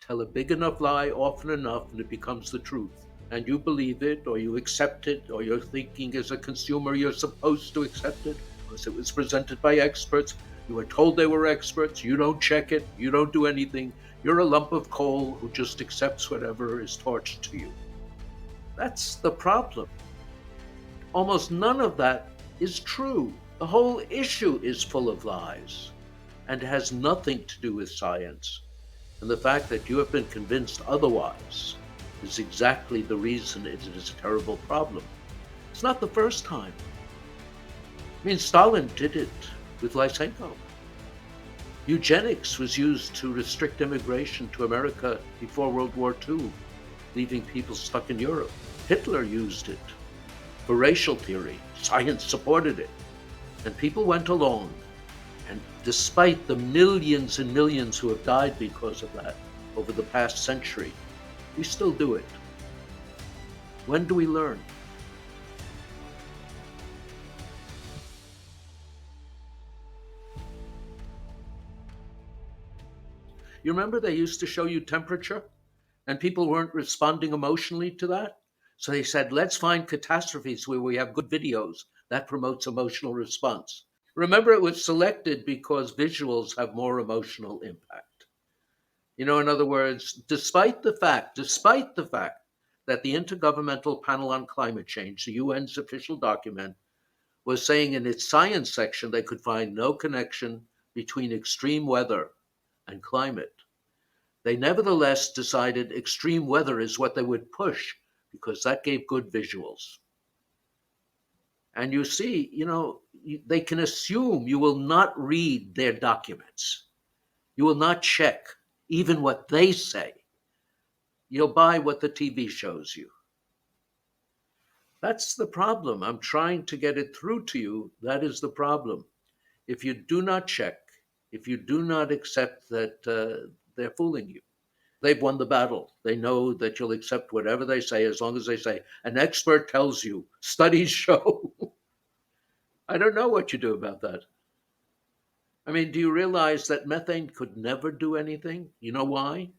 Tell a big enough lie often enough and it becomes the truth. And you believe it, or you accept it, or you're thinking as a consumer you're supposed to accept it because it was presented by experts. You were told they were experts. You don't check it. You don't do anything. You're a lump of coal who just accepts whatever is torched to you. That's the problem. Almost none of that is true. The whole issue is full of lies and has nothing to do with science. And the fact that you have been convinced otherwise is exactly the reason it is a terrible problem. It's not the first time. I mean, Stalin did it with Lysenko. Eugenics was used to restrict immigration to America before World War II, leaving people stuck in Europe. Hitler used it for racial theory. Science supported it. And people went along. And despite the millions and millions who have died because of that over the past century, we still do it. When do we learn? You remember they used to show you temperature and people weren't responding emotionally to that? So they said, let's find catastrophes where we have good videos. That promotes emotional response. Remember, it was selected because visuals have more emotional impact. In other words, despite the fact that the Intergovernmental Panel on Climate Change, the UN's official document, was saying in its science section they could find no connection between extreme weather and climate, they nevertheless decided extreme weather is what they would push because that gave good visuals. And you see, they can assume you will not read their documents. You will not check even what they say. You'll buy what the TV shows you. That's the problem. I'm trying to get it through to you. That is the problem. If you do not check, if you do not accept that they're fooling you, they've won the battle. They know that you'll accept whatever they say as long as they say, an expert tells you, studies show. I don't know what you do about that. I mean, do you realize that methane could never do anything? You know why?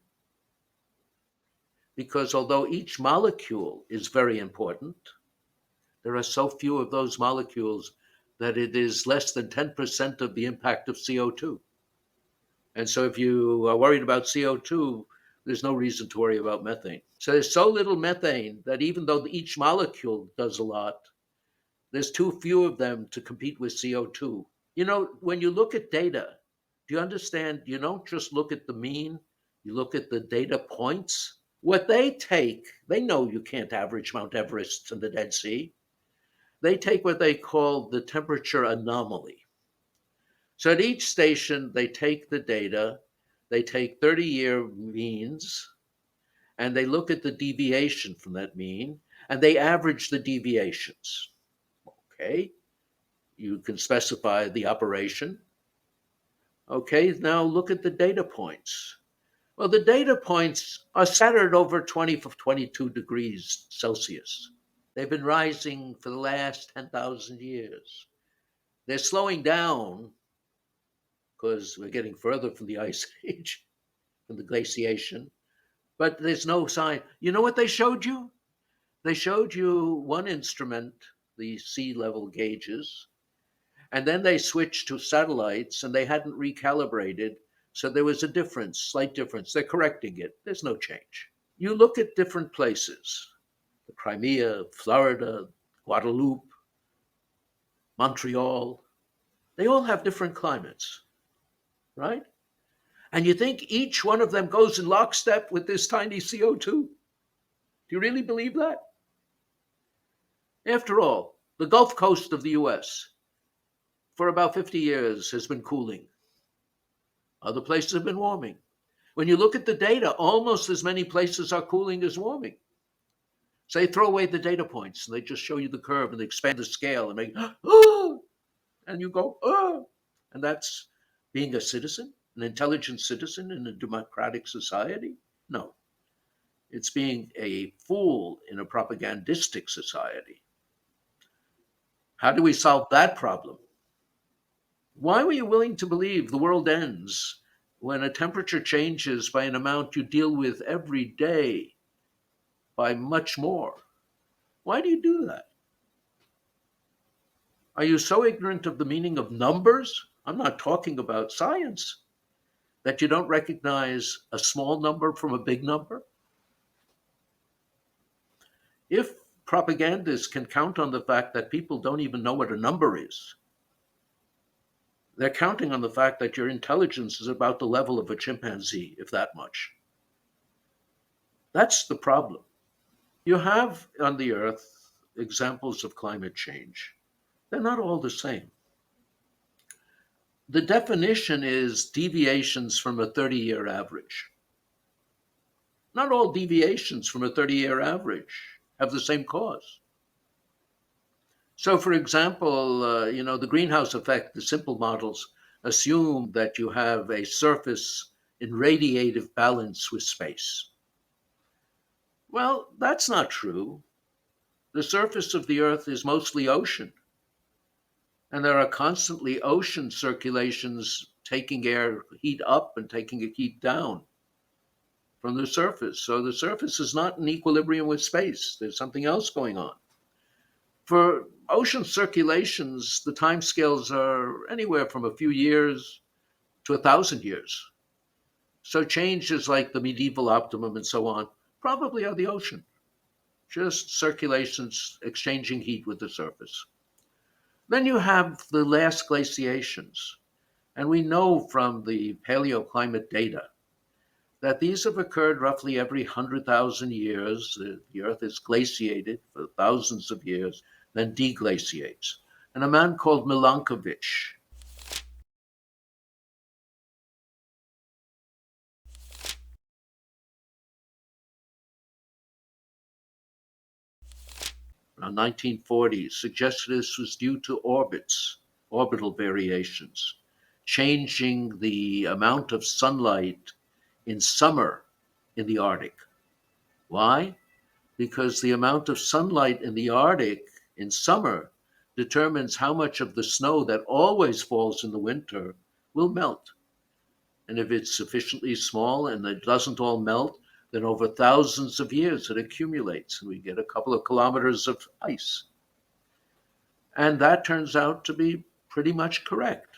Because although each molecule is very important, there are so few of those molecules that it is less than 10% of the impact of CO2. And so if you are worried about CO2, there's no reason to worry about methane. So there's so little methane that even though each molecule does a lot, there's too few of them to compete with CO2. When you look at data, do you understand? You don't just look at the mean, you look at the data points. What they take, they know you can't average Mount Everest and the Dead Sea. They take what they call the temperature anomaly. So at each station, they take the data, they take 30-year means, and they look at the deviation from that mean, and they average the deviations. Okay, you can specify the operation. Okay, now look at the data points. Well, the data points are scattered over 22 degrees Celsius. They've been rising for the last 10,000 years. They're slowing down because we're getting further from the ice age, from the glaciation, but there's no sign. You know what they showed you? They showed you one instrument, the sea level gauges, and then they switched to satellites and they hadn't recalibrated. So there was a difference, slight difference. They're correcting it. There's no change. You look at different places, the Crimea, Florida, Guadeloupe, Montreal, they all have different climates, right? And you think each one of them goes in lockstep with this tiny CO2? Do you really believe that? After all, the Gulf Coast of the US for about 50 years has been cooling. Other places have been warming. When you look at the data, almost as many places are cooling as warming. So they throw away the data points and they just show you the curve and they expand the scale and make, oh, and you go, oh. And that's being a citizen, an intelligent citizen in a democratic society? No. It's being a fool in a propagandistic society. How do we solve that problem? Why were you willing to believe the world ends when a temperature changes by an amount you deal with every day by much more? Why do you do that? Are you so ignorant of the meaning of numbers? I'm not talking about science, that you don't recognize a small number from a big number? If propagandists can count on the fact that people don't even know what a number is, they're counting on the fact that your intelligence is about the level of a chimpanzee, if that much. That's the problem. You have on the Earth examples of climate change. They're not all the same. The definition is deviations from a 30-year average. Not all deviations from a 30-year average have the same cause. So, for example, the greenhouse effect, the simple models assume that you have a surface in radiative balance with space. Well, that's not true. The surface of the Earth is mostly ocean, and there are constantly ocean circulations taking air heat up and taking heat down from the surface. So the surface is not in equilibrium with space. There's something else going on. For ocean circulations, the timescales are anywhere from a few years to 1,000 years. So changes like the medieval optimum and so on probably are the ocean, just circulations exchanging heat with the surface. Then you have the last glaciations. And we know from the paleoclimate data that these have occurred roughly every 100,000 years. The Earth is glaciated for thousands of years, then deglaciates. And a man called Milankovitch, around 1940, suggested this was due to orbital variations, changing the amount of sunlight in summer in the Arctic. Why? Because the amount of sunlight in the Arctic in summer determines how much of the snow that always falls in the winter will melt. And if it's sufficiently small and it doesn't all melt, then over thousands of years it accumulates and we get a couple of kilometers of ice. And that turns out to be pretty much correct.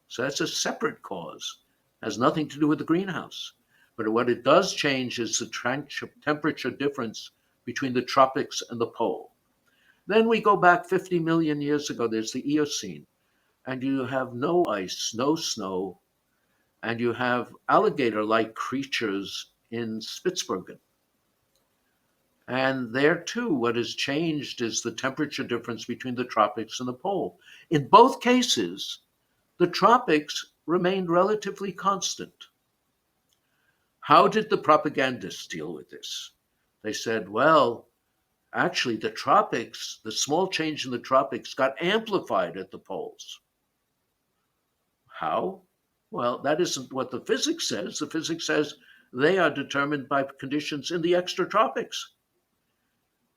So that's a separate cause. It has nothing to do with the greenhouse. But what it does change is the temperature difference between the tropics and the pole. Then we go back 50 million years ago, there's the Eocene, and you have no ice, no snow, and you have alligator-like creatures in Spitsbergen. And there too, what has changed is the temperature difference between the tropics and the pole. In both cases, the tropics remained relatively constant. How did the propagandists deal with this? They said, well, actually, the tropics, the small change in the tropics got amplified at the poles. How? Well, that isn't what the physics says. The physics says they are determined by conditions in the extratropics.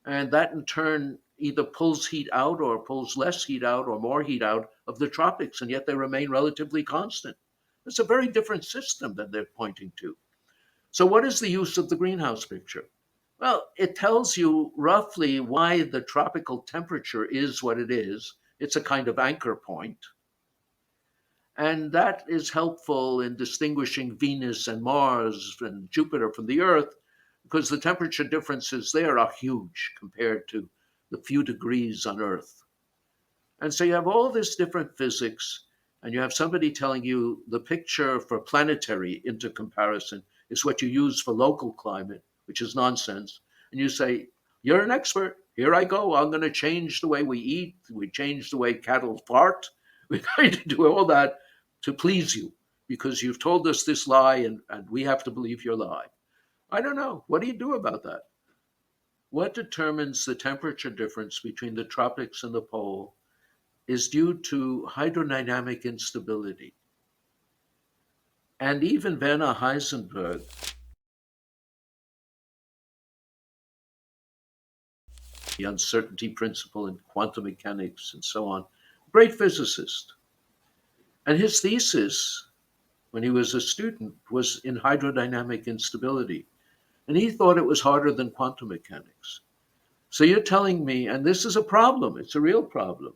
And that in turn either pulls heat out or pulls less heat out or more heat out of the tropics, and yet they remain relatively constant. It's a very different system that they're pointing to. So what is the use of the greenhouse picture? Well, it tells you roughly why the tropical temperature is what it is. It's a kind of anchor point. And that is helpful in distinguishing Venus and Mars and Jupiter from the Earth, because the temperature differences there are huge compared to the few degrees on Earth. And so you have all this different physics, and you have somebody telling you the picture for planetary intercomparison is what you use for local climate, which is nonsense. And you say, you're an expert. Here I go. I'm going to change the way we eat. We change the way cattle fart. We're going to do all that to please you because you've told us this lie and we have to believe your lie. I don't know. What do you do about that? What determines the temperature difference between the tropics and the pole is due to hydrodynamic instability. And even Werner Heisenberg, the uncertainty principle in quantum mechanics and so on, great physicist. And his thesis when he was a student was in hydrodynamic instability. And he thought it was harder than quantum mechanics. So you're telling me, and this is a problem, it's a real problem,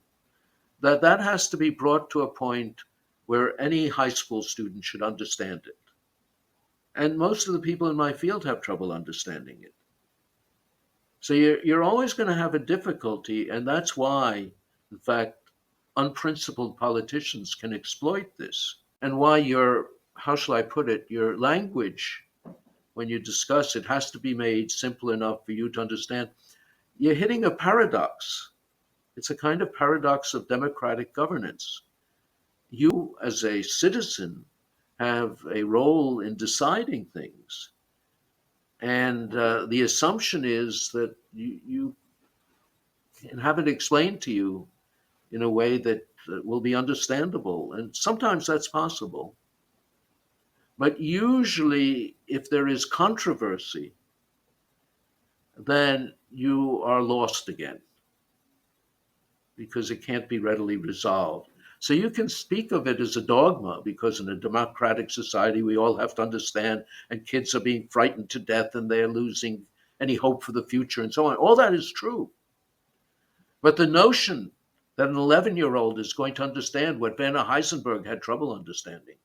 that that has to be brought to a point where any high school student should understand it. And most of the people in my field have trouble understanding it. So you're always going to have a difficulty, and that's why, in fact, unprincipled politicians can exploit this, and why your, how shall I put it, your language, when you discuss it, has to be made simple enough for you to understand. You're hitting a paradox. It's a kind of paradox of democratic governance. You, as a citizen, have a role in deciding things. And the assumption is that you can have it explained to you in a way that will be understandable. And sometimes that's possible. But usually, if there is controversy, then you are lost again because it can't be readily resolved. So you can speak of it as a dogma because in a democratic society, we all have to understand, and kids are being frightened to death and they're losing any hope for the future and so on. All that is true. But the notion that an 11-year-old is going to understand what Werner Heisenberg had trouble understanding,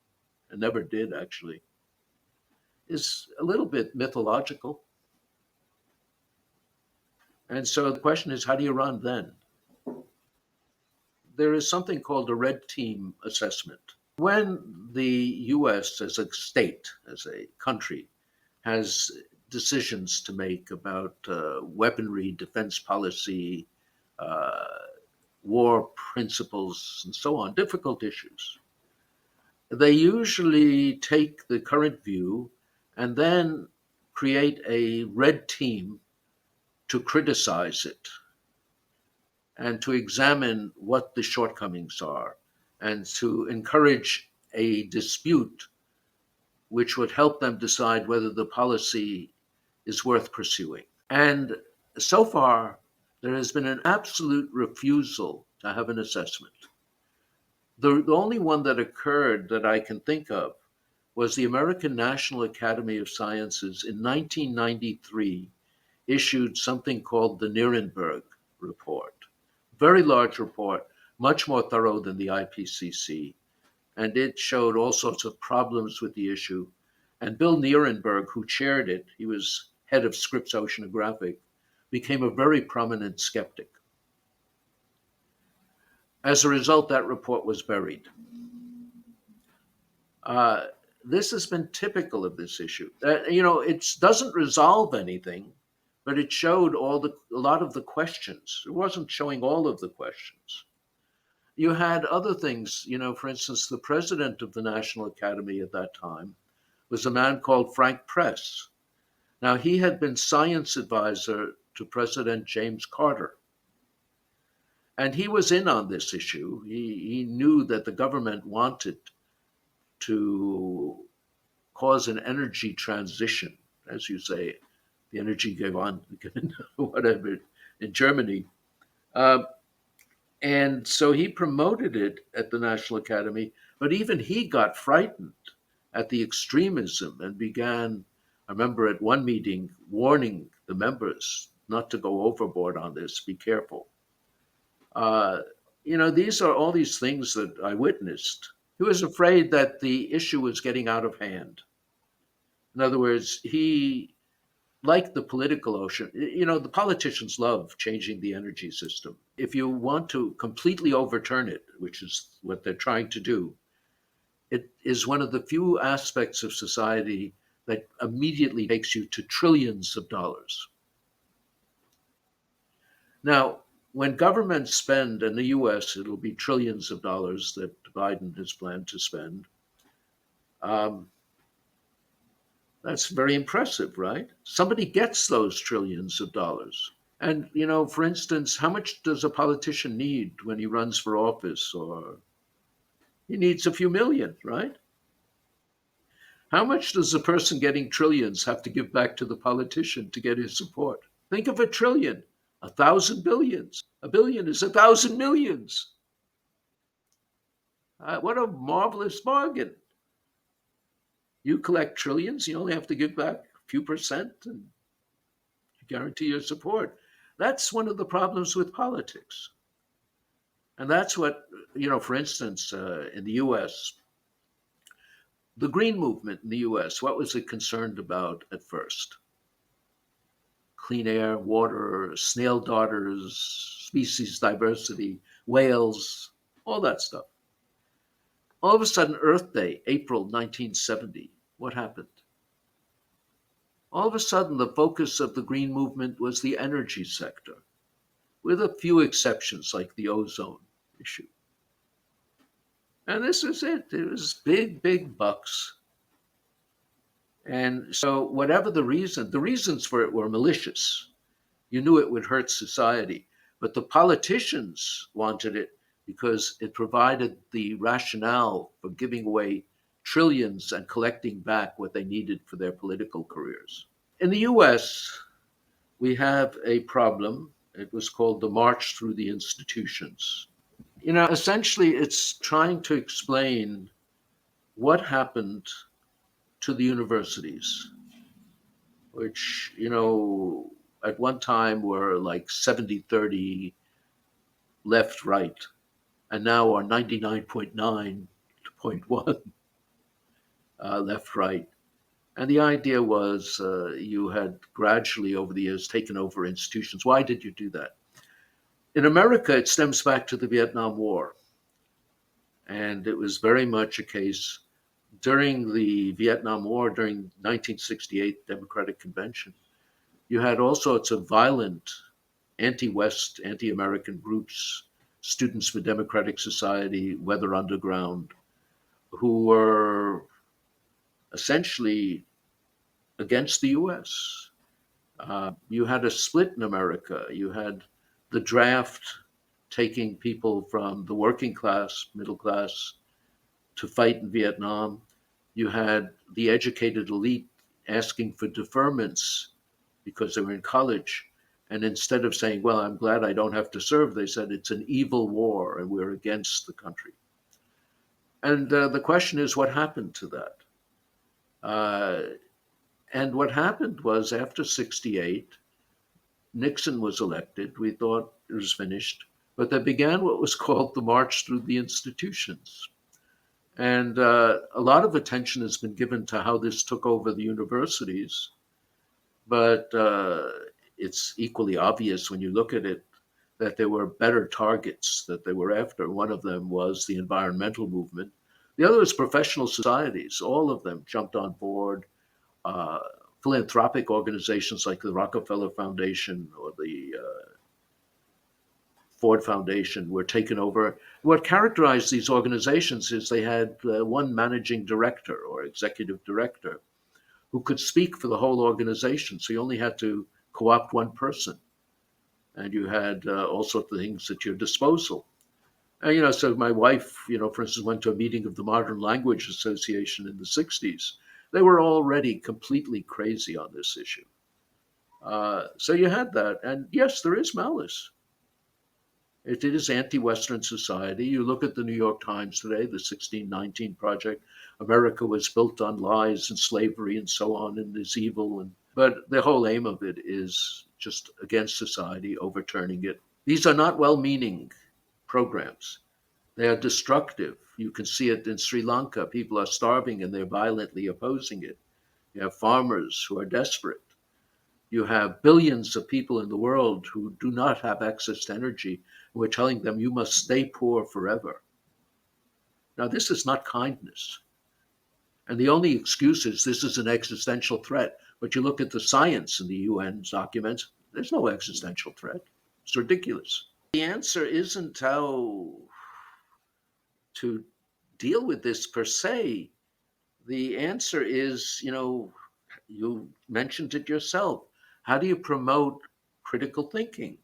and never did actually, is a little bit mythological. And so the question is, how do you run then? There is something called a red team assessment. When the US as a state, as a country, has decisions to make about weaponry, defense policy, uh, war principles, and so on, difficult issues, they usually take the current view and then create a red team to criticize it and to examine what the shortcomings are and to encourage a dispute which would help them decide whether the policy is worth pursuing. And so far, there has been an absolute refusal to have an assessment. The only one that occurred that I can think of was the American National Academy of Sciences in 1993 issued something called the Nuremberg Report. Very large report, much more thorough than the IPCC. And it showed all sorts of problems with the issue. And Bill Nierenberg, who chaired it, he was head of Scripps Oceanographic, became a very prominent skeptic. As a result, that report was buried. This has been typical of this issue. It doesn't resolve anything, but it showed a lot of the questions. It wasn't showing all of the questions. You had other things, for instance, the president of the National Academy at that time was a man called Frank Press. Now, he had been science advisor to President James Carter. And he was in on this issue. He knew that the government wanted to cause an energy transition, as you say, the energy gave on, whatever, in Germany. And so he promoted it at the National Academy, but even he got frightened at the extremism and began, I remember at one meeting, warning the members not to go overboard on this, be careful. These are all these things that I witnessed. He was afraid that the issue was getting out of hand. In other words, he, like the political ocean, the politicians love changing the energy system. If you want to completely overturn it, which is what they're trying to do, it is one of the few aspects of society that immediately takes you to trillions of dollars. Now, when governments spend, in the US, it'll be trillions of dollars that Biden has planned to spend. That's very impressive, right? Somebody gets those trillions of dollars. And, for instance, how much does a politician need when he runs for office? Or he needs a few million, right? How much does the person getting trillions have to give back to the politician to get his support? Think of a trillion, 1,000 billions. A billion is 1,000 millions. What a marvelous bargain. You collect trillions, you only have to give back a few percent and you guarantee your support. That's one of the problems with politics. And that's what, for instance, in the US, the Green Movement in the US, what was it concerned about at first? Clean air, water, snail darters, species diversity, whales, all that stuff. All of a sudden, Earth Day, April 1970, what happened? All of a sudden, the focus of the Green Movement was the energy sector, with a few exceptions like the ozone issue. And this was it. It was big, big bucks. And so, whatever the reasons for it were malicious. You knew it would hurt society. But the politicians wanted it because it provided the rationale for giving away trillions and collecting back what they needed for their political careers. In the US, we have a problem. It was called the March Through the Institutions. Essentially, it's trying to explain what happened to the universities, which, at one time were like 70-30 left, right, and now are 99.9.1 left, right. And the idea was you had gradually over the years taken over institutions. Why did you do that? In America, it stems back to the Vietnam War. And it was very much a case during the Vietnam War, during 1968 Democratic Convention. You had all sorts of violent anti-West, anti-American groups, Students for Democratic Society, Weather Underground, who were essentially against the US. You had a split in America. You had the draft taking people from the working class, middle class, to fight in Vietnam. You had the educated elite asking for deferments because they were in college. And instead of saying, well, I'm glad I don't have to serve, they said it's an evil war and we're against the country. And the question is, what happened to that? And what happened was after 68, Nixon was elected. We thought it was finished. But they began what was called the March Through the Institutions. And a lot of attention has been given to how this took over the universities. But it's equally obvious when you look at it that there were better targets that they were after. One of them was the environmental movement. The other was professional societies. All of them jumped on board. Philanthropic organizations like the Rockefeller Foundation or the Ford Foundation were taken over. What characterized these organizations is they had one managing director or executive director who could speak for the whole organization. So you only had to co-opt one person, and you had all sorts of things at your disposal. And, so my wife, for instance, went to a meeting of the Modern Language Association in the 60s. They were already completely crazy on this issue. So you had that. And yes, there is malice. It is anti-Western society. You look at the New York Times today, the 1619 Project. America was built on lies and slavery and so on, and is evil. But the whole aim of it is just against society, overturning it. These are not well-meaning programs. They are destructive. You can see it in Sri Lanka. People are starving and they're violently opposing it. You have farmers who are desperate. You have billions of people in the world who do not have access to energy. We're telling them you must stay poor forever. Now, this is not kindness. And the only excuse is this is an existential threat. But you look at the science in the UN documents, there's no existential threat. It's ridiculous. The answer isn't how to deal with this per se. The answer is, you mentioned it yourself. How do you promote critical thinking?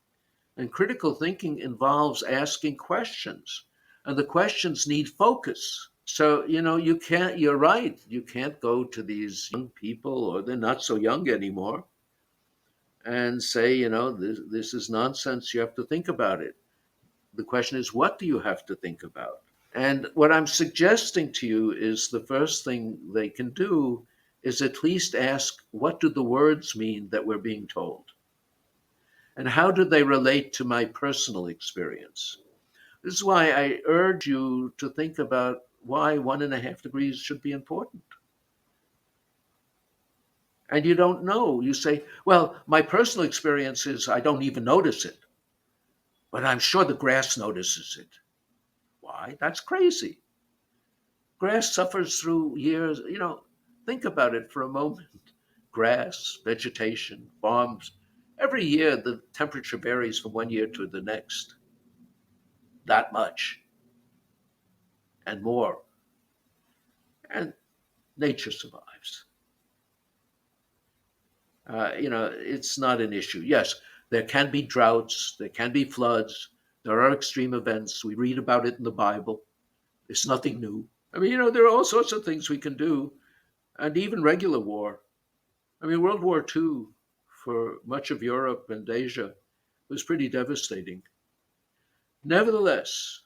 And critical thinking involves asking questions, and the questions need focus. So, you're right. You can't go to these young people, or they're not so young anymore, and say, this is nonsense. You have to think about it. The question is, what do you have to think about? And what I'm suggesting to you is the first thing they can do is at least ask, what do the words mean that we're being told? And how do they relate to my personal experience? This is why I urge you to think about why 1.5 degrees should be important. And you don't know. You say, well, my personal experience is I don't even notice it, but I'm sure the grass notices it. Why? That's crazy. Grass suffers through years. Think about it for a moment. Grass, vegetation, farms. Every year, the temperature varies from one year to the next. That much and more. And nature survives. It's not an issue. Yes, there can be droughts, there can be floods, there are extreme events. We read about it in the Bible. It's nothing new. I mean, there are all sorts of things we can do, and even regular war. I mean, World War II for much of Europe and Asia was pretty devastating. Nevertheless,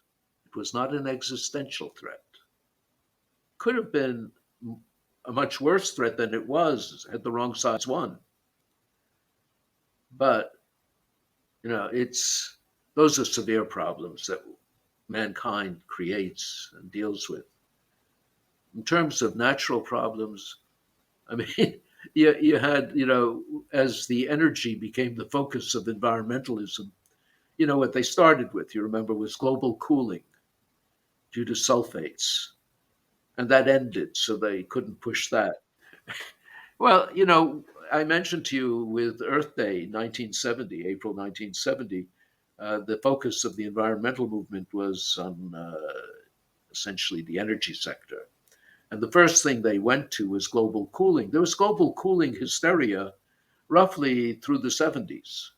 it was not an existential threat. Could have been a much worse threat than it was had the wrong sides won. But it's those are severe problems that mankind creates and deals with. In terms of natural problems, I mean, you had, as the energy became the focus of environmentalism, what they started with, you remember, was global cooling due to sulfates. And that ended, so they couldn't push that. Well, I mentioned to you with Earth Day 1970, April 1970, the focus of the environmental movement was on essentially the energy sector. And the first thing they went to was global cooling. There was global cooling hysteria roughly through the 70s.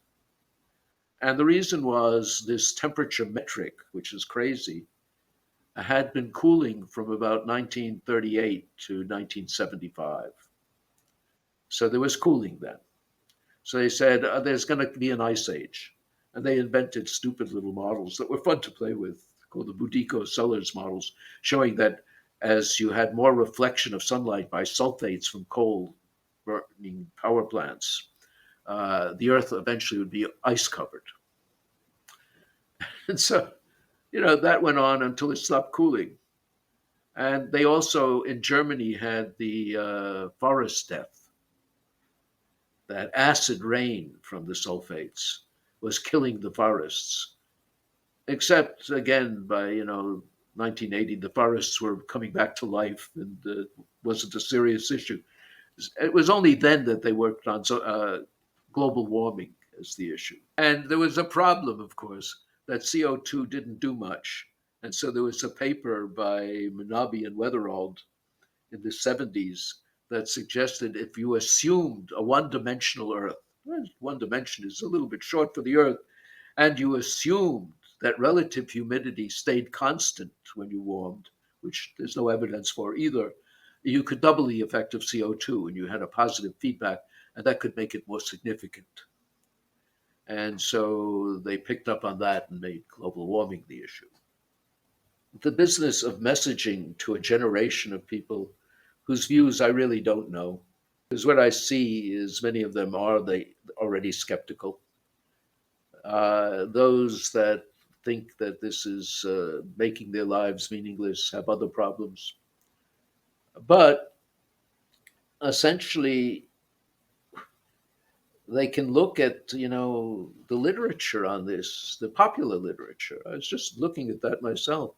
And the reason was this temperature metric, which is crazy, had been cooling from about 1938 to 1975. So there was cooling then. So they said, there's going to be an ice age. And they invented stupid little models that were fun to play with, called the Boudico-Sellers models, showing that as you had more reflection of sunlight by sulfates from coal burning power plants, the Earth eventually would be ice covered. And so, that went on until it stopped cooling. And they also, in Germany, had the forest death. That acid rain from the sulfates was killing the forests. Except, again, by 1980, the forests were coming back to life, and wasn't a serious issue. It was only then that they worked on global warming as the issue. And there was a problem, of course, that CO2 didn't do much. And so there was a paper by Manabi and Weatherald in the 70s that suggested if you assumed a one-dimensional Earth, one dimension is a little bit short for the Earth, and you assumed that relative humidity stayed constant when you warmed, which there's no evidence for either, you could double the effect of CO2 and you had a positive feedback, and that could make it more significant. And so they picked up on that and made global warming the issue. The business of messaging to a generation of people whose views I really don't know, because what I see is many of them are they already skeptical. Those that think that this is making their lives meaningless have other problems. But essentially, they can look at the literature on this, the popular literature. I was just looking at that myself.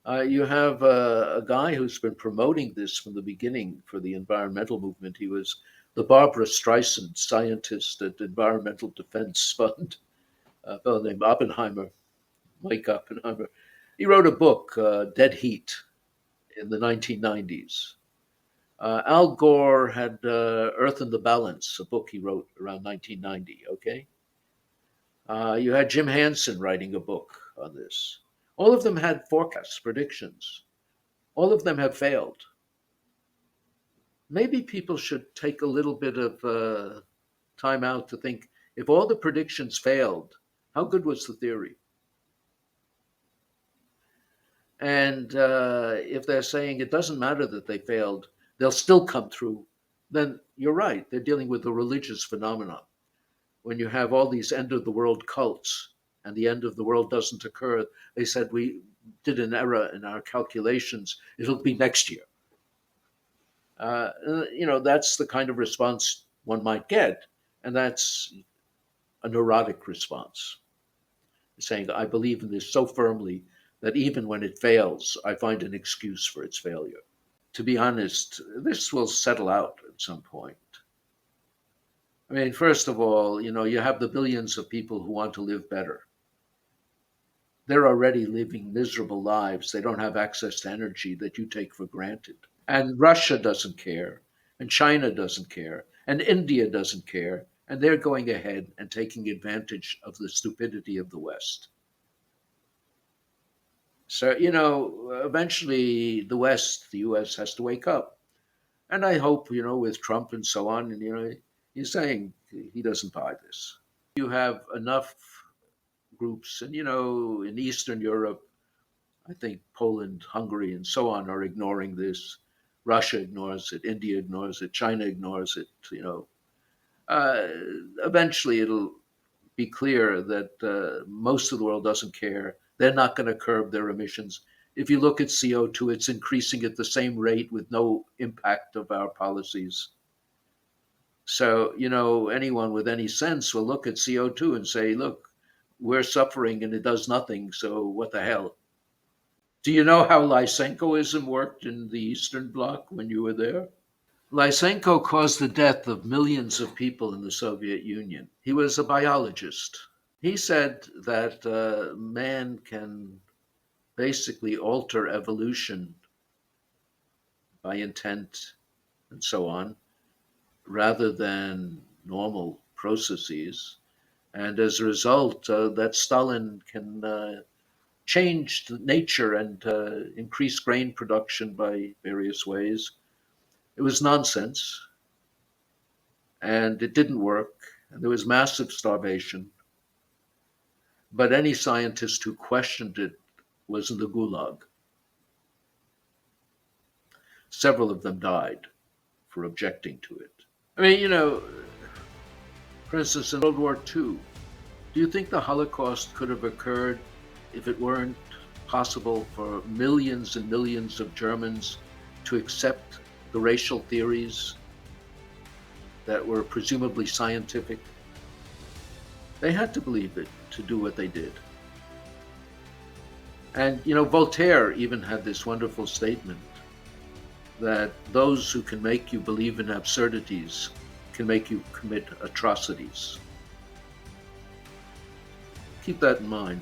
You have a guy who's been promoting this from the beginning for the environmental movement. He was the Barbara Streisand scientist at Environmental Defense Fund, a fellow named Oppenheimer, Mike Oppenheimer. He wrote a book, Dead Heat, in the 1990s. Al Gore had Earth in the Balance, a book he wrote around 1990, okay? You had Jim Hansen writing a book on this. All of them had forecasts, predictions. All of them have failed. Maybe people should take a little bit of time out to think, if all the predictions failed, how good was the theory? And if they're saying it doesn't matter that they failed, they'll still come through, then you're right. They're dealing with a religious phenomenon. When you have all these end of the world cults and the end of the world doesn't occur, they said we did an error in our calculations. It'll be next year. That's the kind of response one might get. And that's a neurotic response, saying, I believe in this so firmly that even when it fails, I find an excuse for its failure. To be honest, this will settle out at some point. I mean, first of all, you have the billions of people who want to live better. They're already living miserable lives. They don't have access to energy that you take for granted. And Russia doesn't care, and China doesn't care, and India doesn't care, and they're going ahead and taking advantage of the stupidity of the West. So, eventually the West, the US has to wake up. And I hope, with Trump and so on, and, he's saying he doesn't buy this. You have enough groups, and, in Eastern Europe, I think Poland, Hungary, and so on are ignoring this. Russia ignores it, India ignores it, China ignores it. Uh, Eventually it'll be clear that most of the world doesn't care. They're not going to curb their emissions. If you look at CO2, it's increasing at the same rate with no impact of our policies. So, anyone with any sense will look at CO2 and say, look, we're suffering and it does nothing. So what the hell? Do you know how Lysenkoism worked in the Eastern Bloc when you were there? Lysenko caused the death of millions of people in the Soviet Union. He was a biologist. He said that man can basically alter evolution by intent and so on, rather than normal processes. And as a result, that Stalin can change nature and increase grain production by various ways. It was nonsense, and it didn't work. And there was massive starvation. But any scientist who questioned it was in the gulag. Several of them died for objecting to it. I mean, for instance, in World War II, do you think the Holocaust could have occurred if it weren't possible for millions and millions of Germans to accept the racial theories that were presumably scientific? They had to believe it to do what they did. And, Voltaire even had this wonderful statement that those who can make you believe in absurdities can make you commit atrocities. Keep that in mind.